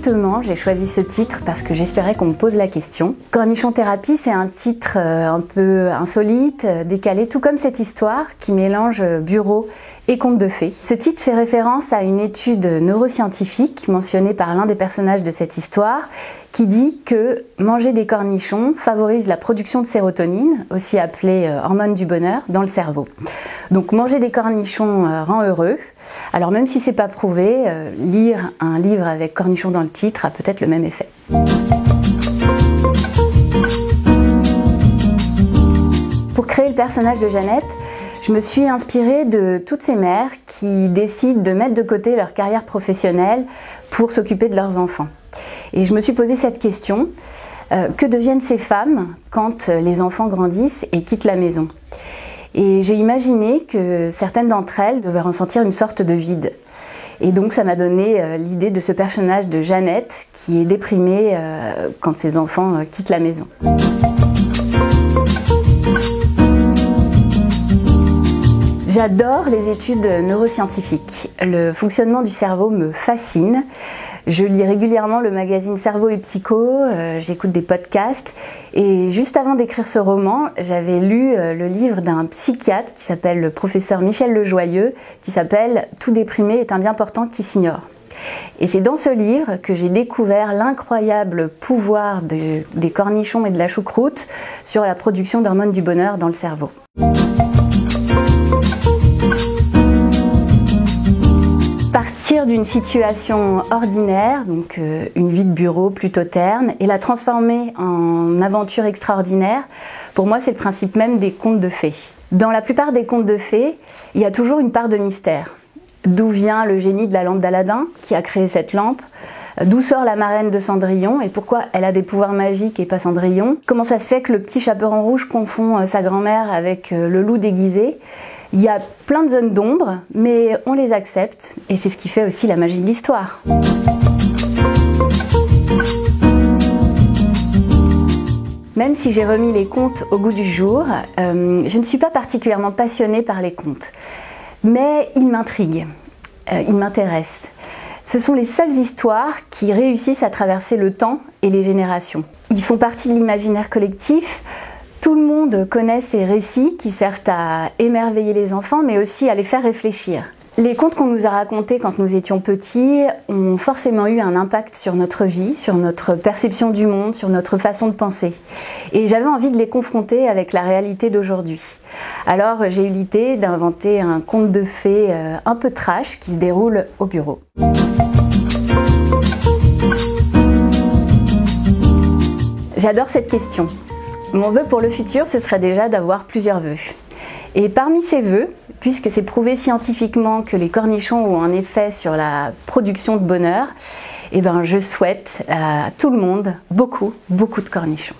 Justement, j'ai choisi ce titre parce que j'espérais qu'on me pose la question. Cornichon thérapie, c'est un titre un peu insolite, décalé, tout comme cette histoire qui mélange bureau et conte de fées. Ce titre fait référence à une étude neuroscientifique mentionnée par l'un des personnages de cette histoire qui dit que manger des cornichons favorise la production de sérotonine, aussi appelée hormone du bonheur, dans le cerveau. Donc manger des cornichons rend heureux. Alors même si c'est pas prouvé, lire un livre avec cornichons dans le titre a peut-être le même effet. Pour créer le personnage de Jeannette, je me suis inspirée de toutes ces mères qui décident de mettre de côté leur carrière professionnelle pour s'occuper de leurs enfants. Et je me suis posé cette question, que deviennent ces femmes quand les enfants grandissent et quittent la maison ? Et j'ai imaginé que certaines d'entre elles devaient ressentir une sorte de vide. Et donc ça m'a donné l'idée de ce personnage de Jeannette qui est déprimée quand ses enfants quittent la maison. J'adore les études neuroscientifiques. Le fonctionnement du cerveau me fascine. Je lis régulièrement le magazine Cerveau et Psycho, j'écoute des podcasts et juste avant d'écrire ce roman, j'avais lu le livre d'un psychiatre qui s'appelle le professeur Michel Lejoyeux, qui s'appelle « Tout déprimé est un bien portant qui s'ignore ». Et c'est dans ce livre que j'ai découvert l'incroyable pouvoir des cornichons et de la choucroute sur la production d'hormones du bonheur dans le cerveau. Partir d'une situation ordinaire, donc une vie de bureau plutôt terne, et la transformer en aventure extraordinaire, pour moi c'est le principe même des contes de fées. Dans la plupart des contes de fées, il y a toujours une part de mystère. D'où vient le génie de la lampe d'Aladin, qui a créé cette lampe ? D'où sort la marraine de Cendrillon et pourquoi elle a des pouvoirs magiques et pas Cendrillon ? Comment ça se fait que le petit chaperon rouge confond sa grand-mère avec le loup déguisé ? Il y a plein de zones d'ombre, mais on les accepte, et c'est ce qui fait aussi la magie de l'histoire. Même si j'ai remis les contes au goût du jour, je ne suis pas particulièrement passionnée par les contes. Mais ils m'intriguent, ils m'intéressent. Ce sont les seules histoires qui réussissent à traverser le temps et les générations. Ils font partie de l'imaginaire collectif. Tout le monde connaît ces récits qui servent à émerveiller les enfants, mais aussi à les faire réfléchir. Les contes qu'on nous a racontés quand nous étions petits ont forcément eu un impact sur notre vie, sur notre perception du monde, sur notre façon de penser. Et j'avais envie de les confronter avec la réalité d'aujourd'hui. Alors j'ai eu l'idée d'inventer un conte de fées un peu trash qui se déroule au bureau. J'adore cette question. Mon vœu pour le futur, ce serait déjà d'avoir plusieurs vœux. Et parmi ces vœux, puisque c'est prouvé scientifiquement que les cornichons ont un effet sur la production de bonheur, je souhaite à tout le monde beaucoup de cornichons.